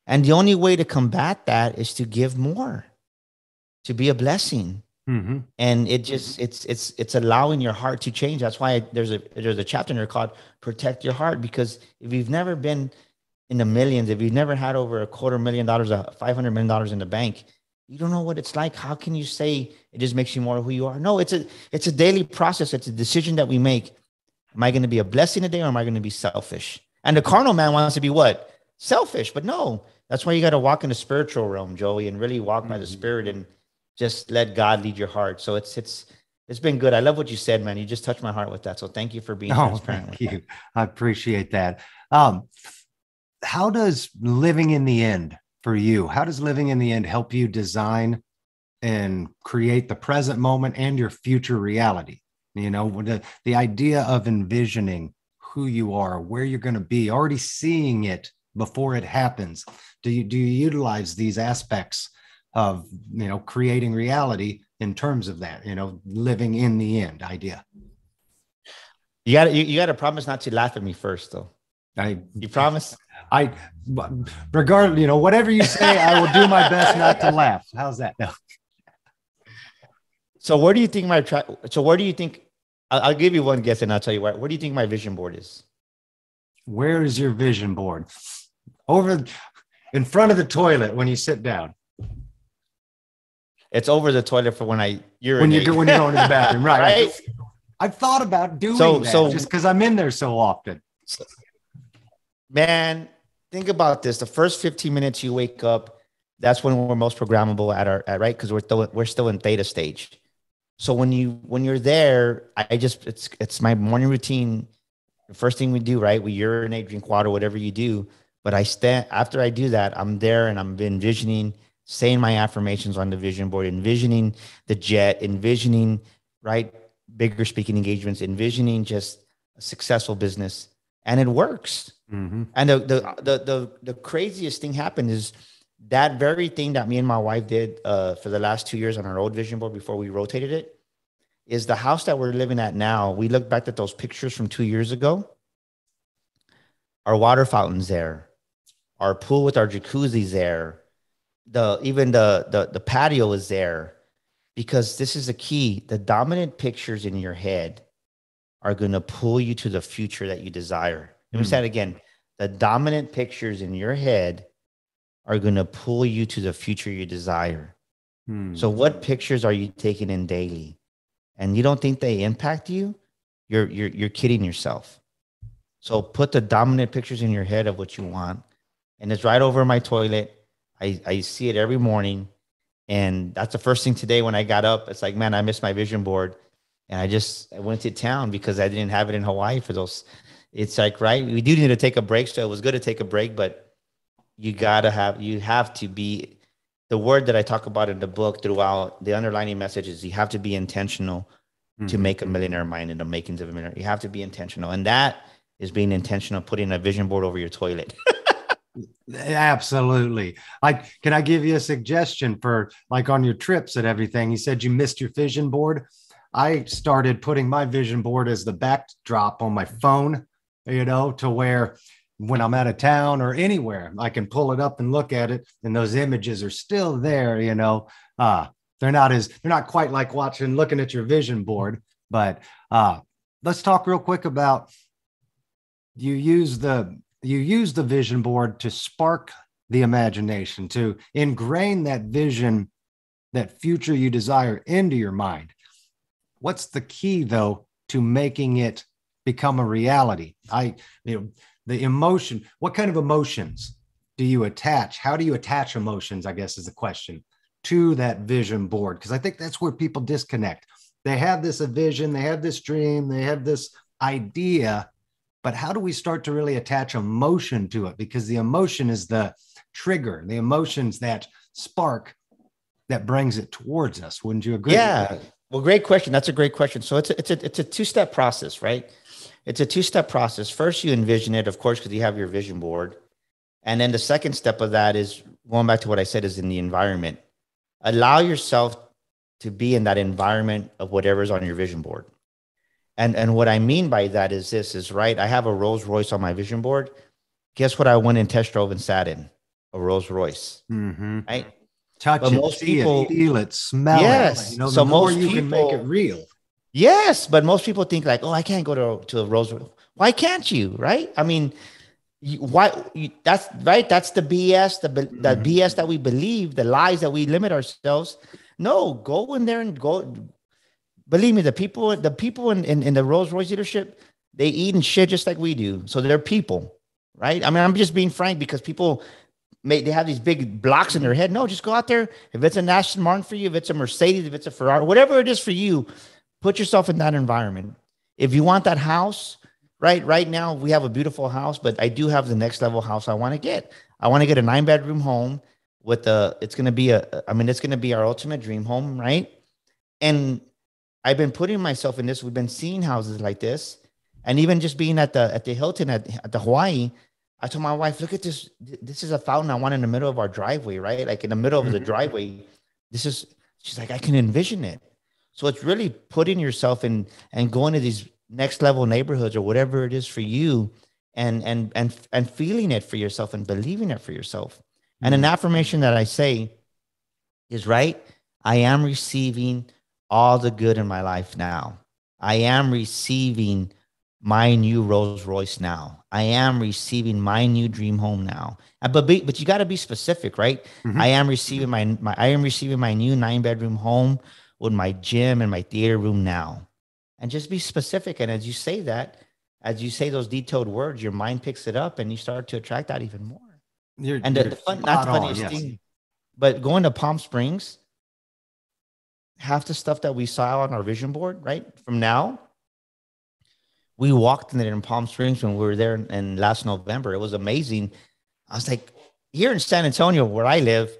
And the only way to combat that is to give more, to be a blessing. And it just, it's allowing your heart to change. That's why there's a chapter in there called Protect Your Heart, because if you've never been in the millions, if you've never had over $250,000, $500 million in the bank, you don't know what it's like. How can you say it just makes you more who you are? No, it's a daily process. It's a decision that we make. Am I going to be a blessing today, or am I going to be selfish? And the carnal man wants to be what? Selfish. But no, that's why you got to walk in the spiritual realm, Joey, and really walk by the Spirit and just let God lead your heart. So it's been good. I love what you said, man. You just touched my heart with that. So thank you for being transparent. Thank you. I appreciate that. How does living in the end for you? How does living in the end help you design and create the present moment and your future reality? You know, the idea of envisioning who you are, where you're going to be, already seeing it before it happens. Do you utilize these aspects of, creating reality in terms of that, living in the end idea? You got to promise not to laugh at me first, though. You promise? Regardless, whatever you say, I will do my best not to laugh. How's that? No. So where do you think I'll give you one guess and I'll tell you where do you think my vision board is? Where is your vision board? Over in front of the toilet when you sit down. It's over the toilet for when I urinate. When you're going to the bathroom, right? I've thought about doing that just because I'm in there so often. Man, think about this. The first 15 minutes you wake up, that's when we're most programmable right? Because we're still in theta stage. So when you're there, it's my morning routine. The first thing we do, right? We urinate, drink water, whatever you do. But after I do that, I'm there and I'm envisioning, saying my affirmations on the vision board, envisioning the jet, envisioning, right, bigger speaking engagements, envisioning just a successful business. And it works. And the craziest thing happened is that very thing that me and my wife did for the last 2 years on our old vision board before we rotated it, is the house that we're living at now. We look back at those pictures from 2 years ago. Our water fountain's there. Our pool with our jacuzzi's there. Even the patio is there, because this is the key. The dominant pictures in your head are going to pull you to the future that you desire. Let me say it again. The dominant pictures in your head are going to pull you to the future you desire. So what pictures are you taking in daily? And you don't think they impact you? You're kidding yourself. So put the dominant pictures in your head of what you want. And it's right over my toilet. I see it every morning. And that's the first thing today when I got up. It's like, man, I missed my vision board. And I went to town because I didn't have it in Hawaii for those. It's like, right, we do need to take a break. So it was good to take a break, but you have to be, the word that I talk about in the book throughout, the underlining message is you have to be intentional to make a millionaire mind in the makings of a millionaire. You have to be intentional. And that is being intentional, putting a vision board over your toilet. Absolutely. Like, can I give you a suggestion for like on your trips and everything? You said you missed your vision board. I started putting my vision board as the backdrop on my phone, to where when I'm out of town or anywhere, I can pull it up and look at it. And those images are still there, they're not quite like looking at your vision board, but let's talk real quick about you use the vision board to spark the imagination, to ingrain that vision, that future you desire into your mind. What's the key though to making it become a reality? The emotion, what kind of emotions do you attach? How do you attach emotions, I guess is the question, to that vision board? Because I think that's where people disconnect. They have this vision, they have this dream, they have this idea, but how do we start to really attach emotion to it? Because the emotion is the trigger, the emotions that spark that brings it towards us. Wouldn't you agree? Yeah. Well, great question. That's a great question. So it's a two-step process, right? It's a two-step process. First, you envision it, of course, because you have your vision board. And then the second step of that is going back to what I said is in the environment. Allow yourself to be in that environment of whatever's on your vision board. And what I mean by that is this is right. I have a Rolls Royce on my vision board. Guess what I went and test drove and sat in? A Rolls Royce. Right? Touch but it, most see people, it, feel it, smell yes. it. The So more most you people can make it real. Yes, but most people think like, oh, I can't go to a Rolls Royce. Why can't you? Right? I mean, that's right. That's the BS, the BS that we believe, the lies that we limit ourselves. No, go in there and go. Believe me, the people in the Rolls Royce leadership, they eat and shit just like we do. So they're people, right? I mean, I'm just being frank because people they have these big blocks in their head. No, just go out there. If it's a Aston Martin for you, if it's a Mercedes, if it's a Ferrari, whatever it is for you, put yourself in that environment. If you want that house, right now we have a beautiful house, but I do have the next level house I want to get. I want to get a 9-bedroom home it's going to be our ultimate dream home, right? And I've been putting myself in this. We've been seeing houses like this. And even just being at the Hilton at the Hawaii, I told my wife, look at this. This is a fountain I want in the middle of our driveway, right? Like in the middle of the driveway. She's like, I can envision it. So it's really putting yourself in and going to these next level neighborhoods or whatever it is for you and feeling it for yourself and believing it for yourself. And an affirmation that I say is, right, I am receiving all the good in my life now. I am receiving my new Rolls Royce now. I am receiving my new dream home now. But you got to be specific, right? I am receiving my new 9-bedroom home with my gym and my theater room now. And just be specific. And as you say those detailed words, your mind picks it up and you start to attract that even more. Not the funniest thing, but going to Palm Springs, half the stuff that we saw on our vision board, right? From now, we walked in it in Palm Springs when we were there in last November. It was amazing. I was like, here in San Antonio, where I live,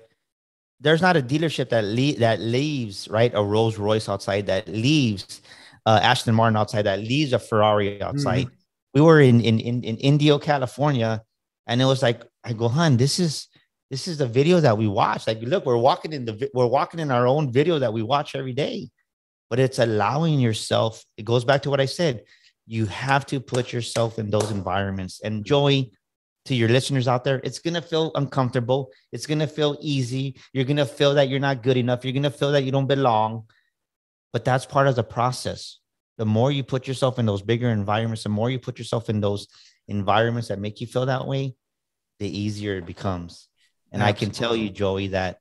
there's not a dealership that leaves, right, a Rolls Royce outside, that leaves Aston Martin outside, that leaves a Ferrari outside. We were in Indio, California, and it was like, I go, hun, this is the video that we watch. Like, look, we're walking in our own video that we watch every day. But it's allowing yourself. It goes back to what I said. You have to put yourself in those environments. And Joey, to your listeners out there, it's going to feel uncomfortable. It's going to feel easy. You're going to feel that you're not good enough. You're going to feel that you don't belong. But that's part of the process. the more you put yourself in those bigger environments, the more you put yourself in those environments that make you feel that way, the easier it becomes. And I can tell you, Joey, that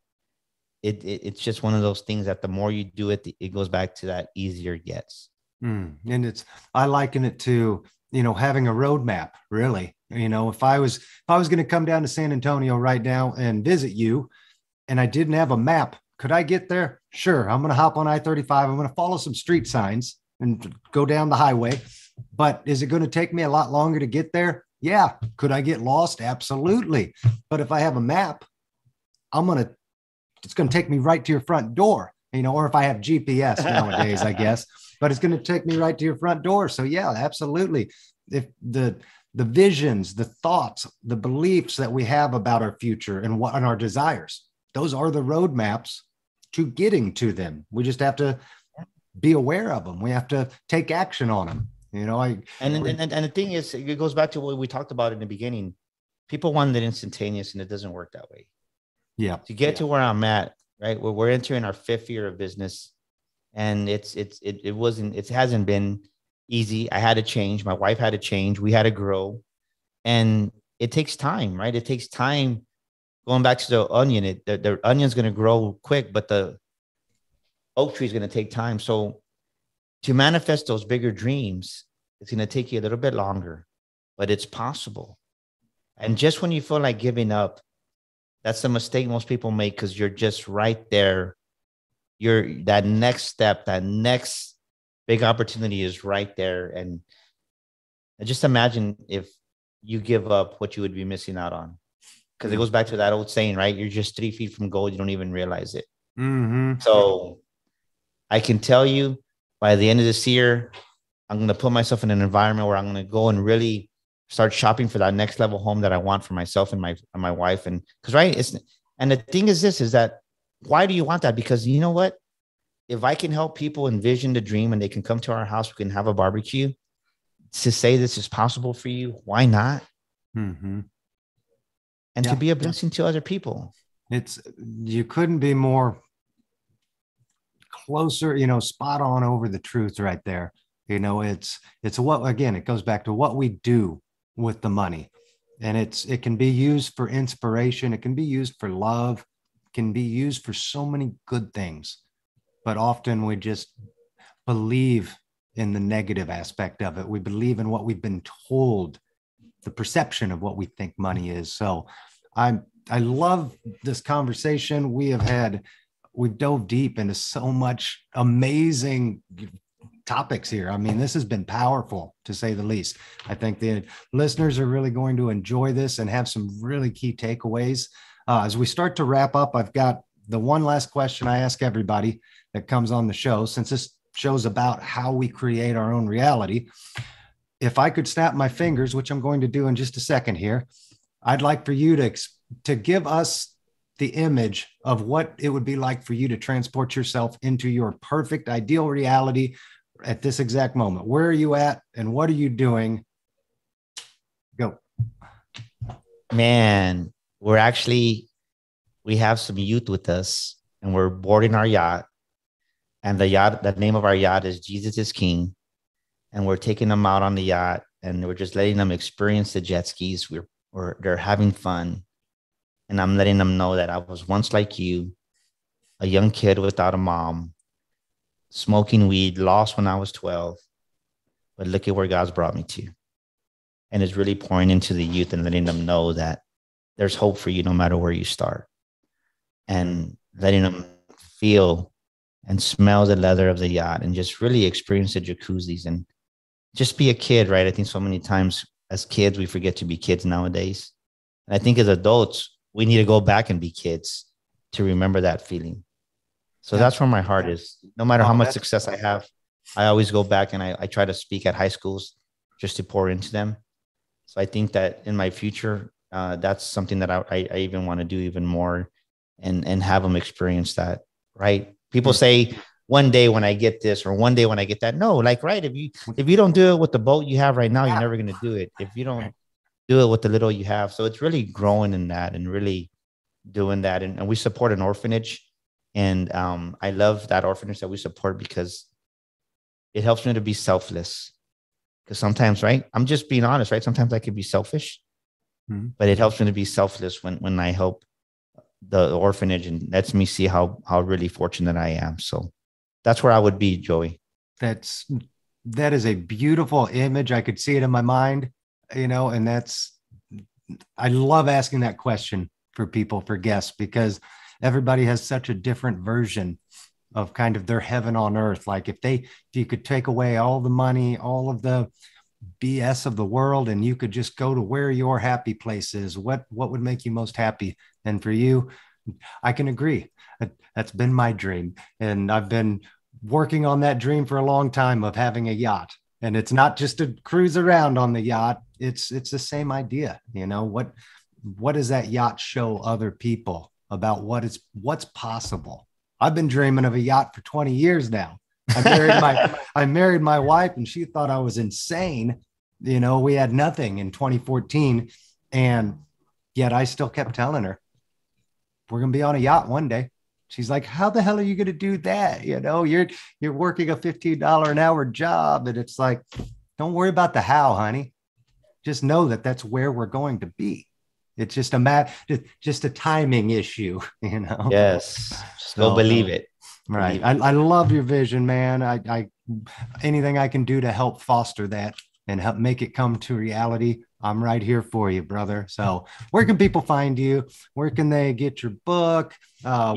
it's just one of those things that the more you do it, it goes back to that easier it gets. And I liken it to, having a roadmap, really. If I was going to come down to San Antonio right now and visit you and I didn't have a map, could I get there? Sure. I'm going to hop on I-35. I'm going to follow some street signs and go down the highway. But is it going to take me a lot longer to get there? Yeah. Could I get lost? Absolutely. But if I have a map, it's going to take me right to your front door, or if I have GPS nowadays, I guess, but it's going to take me right to your front door. So yeah, absolutely. If the visions, the thoughts, the beliefs that we have about our future and our desires, those are the roadmaps to getting to them. We just have to be aware of them. We have to take action on them. And the thing is, it goes back to what we talked about in the beginning. People want it instantaneous, and it doesn't work that way. Yeah. To get to where I'm at, right, where we're entering our 5th year of business, and it hasn't been easy. I had to change. My wife had to change. We had to grow, and it takes time, right? It takes time. Going back to the onion, the onion's going to grow quick, but the oak tree is going to take time. So to manifest those bigger dreams, it's going to take you a little bit longer, but it's possible. And just when you feel like giving up, that's the mistake most people make, because you're just right there. That next step, that next big opportunity is right there. And just imagine if you give up, what you would be missing out on. Because it goes back to that old saying, right? You're just 3 feet from gold. You don't even realize it. Mm-hmm. So I can tell you, by the end of this year, I'm going to put myself in an environment where I'm going to go and really start shopping for that next level home that I want for myself and my wife. And because, right. And the thing is that why do you want that? Because you know what? If I can help people envision the dream and they can come to our house, we can have a barbecue to say this is possible for you. Why not? Mm-hmm. And to be a blessing to other people. You couldn't be more closer, spot on over the truth right there. It's what, again, it goes back to what we do with the money. And it can be used for inspiration. It can be used for love, it can be used for so many good things. But often we just believe in the negative aspect of it. We believe in what we've been told, the perception of what we think money is. So I love this conversation we've dove deep into so much amazing topics here. I mean, this has been powerful, to say the least. I think the listeners are really going to enjoy this and have some really key takeaways. As we start to wrap up, I've got the one last question I ask everybody that comes on the show, since this show's about how we create our own reality. If I could snap my fingers, which I'm going to do in just a second here, I'd like for you to give us the image of what it would be like for you to transport yourself into your perfect, ideal reality at this exact moment. Where are you at and what are you doing? Go. Man, we have some youth with us, and we're boarding our yacht. And the name of our yacht is Jesus is King. And we're taking them out on the yacht, and we're just letting them experience the jet skis. They're having fun. And I'm letting them know that I was once like you, a young kid without a mom, smoking weed, lost when I was 12. But look at where God's brought me to. And it's really pouring into the youth and letting them know that there's hope for you no matter where you start. And letting them feel and smell the leather of the yacht and just really experience the jacuzzis and just be a kid, right? I think so many times as kids, we forget to be kids nowadays. And I think as adults, we need to go back and be kids to remember that feeling. So that's where my heart is. No matter how much success I have, I always go back and I try to speak at high schools just to pour into them. So I think that in my future, that's something that I even want to do even more and have them experience that, right? People say one day when I get this or one day when I get that. No, like, right. If you don't do it with the boat you have right now, you're never going to do it. If you don't do it with the little you have. So it's really growing in that and really doing that. And we support an orphanage. And I love that orphanage that we support because it helps me to be selfless. Because sometimes, right? I'm just being honest, right? Sometimes I can be selfish, but it helps me to be selfless when I help the orphanage, and lets me see how really fortunate I am. So that's where I would be, Joey. That is a beautiful image. I could see it in my mind, and I love asking that question for people, for guests, because everybody has such a different version of kind of their heaven on earth. Like if you could take away all the money, all of the BS of the world, and you could just go to where your happy place is, what would make you most happy? And for you, I can agree. That's been my dream. And I've been working on that dream for a long time of having a yacht. And it's not just to cruise around on the yacht. It's the same idea. What does that yacht show other people about what's possible? I've been dreaming of a yacht for 20 years now. I married my wife, and she thought I was insane. We had nothing in 2014, and yet I still kept telling her, we're going to be on a yacht one day. She's like, how the hell are you going to do that? You're working a $15 an hour job. And it's like, don't worry about the how, honey. Just know that that's where we're going to be. It's just a timing issue, Yes. Just go believe it. Right. I love your vision, man. I anything I can do to help foster that and help make it come to reality, I'm right here for you, brother. So where can people find you? Where can they get your book? I'll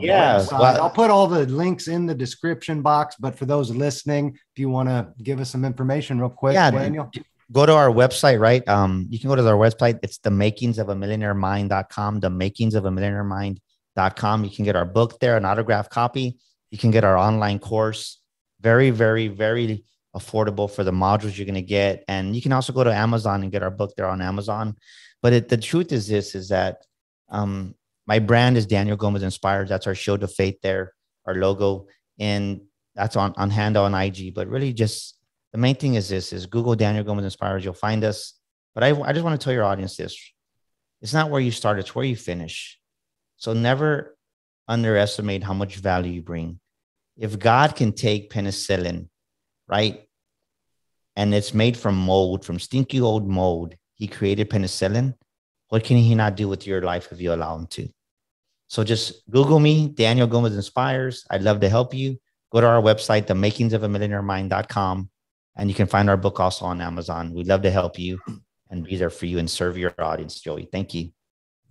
put all the links in the description box, but for those listening, if you want to give us some information real quick, Daniel. Go to our website, right? You can go to our website. It's themakingsofamillionairemind.com, themakingsofamillionairemind.com. You can get our book there, an autographed copy. You can get our online course. Very, very, very affordable for the modules you're going to get. And you can also go to Amazon and get our book there on Amazon. But the truth is that my brand is Daniel Gomez Inspires. That's our Shield of Faith there, our logo. And that's on handle on IG. But really just the main thing is Google Daniel Gomez Inspires. You'll find us. But I just want to tell your audience this. It's not where you start. It's where you finish. So never underestimate how much value you bring. If God can take penicillin, right, and it's made from mold, from stinky old mold, he created penicillin, what can he not do with your life if you allow him to? So just Google me, Daniel Gomez Inspires. I'd love to help you. Go to our website, themakingsofamillionairemind.com, and you can find our book also on Amazon. We'd love to help you and be there for you and serve your audience, Joey. Thank you.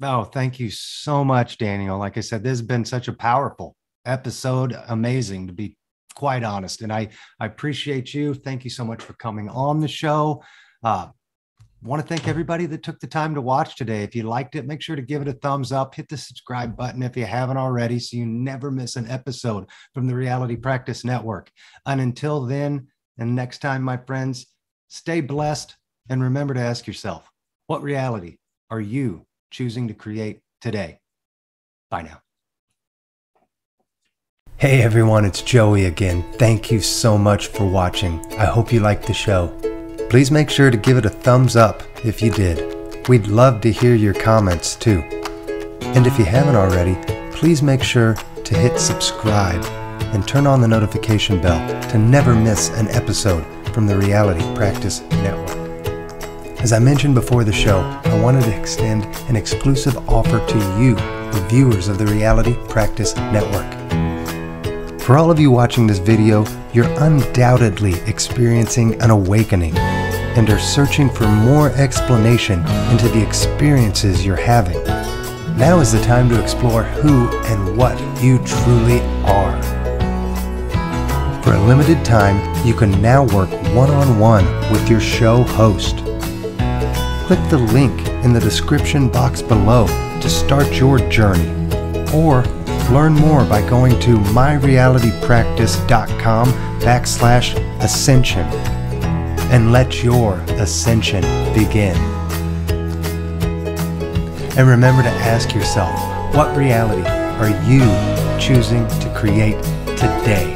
Oh, thank you so much, Daniel. Like I said, this has been such a powerful episode. Amazing, to be quite honest. And I appreciate you. Thank you so much for coming on the show. Want to thank everybody that took the time to watch today. If you liked it, make sure to give it a thumbs up. Hit the subscribe button if you haven't already, so you never miss an episode from the Reality Practice Network. And until then, and next time, my friends, stay blessed. And remember to ask yourself, what reality are you choosing to create today? Bye now. Hey everyone, it's Joey again. Thank you so much for watching. I hope you liked the show. Please make sure to give it a thumbs up if you did. We'd love to hear your comments too. And if you haven't already, please make sure to hit subscribe and turn on the notification bell to never miss an episode from the Reality Practice Network. As I mentioned before the show, I wanted to extend an exclusive offer to you, the viewers of the Reality Practice Network. For all of you watching this video, you're undoubtedly experiencing an awakening and are searching for more explanation into the experiences you're having. Now is the time to explore who and what you truly are. For a limited time, you can now work one-on-one with your show host. Click the link in the description box below to start your journey, or learn more by going to myrealitypractice.com/ascension and let your ascension begin. And remember to ask yourself, what reality are you choosing to create today?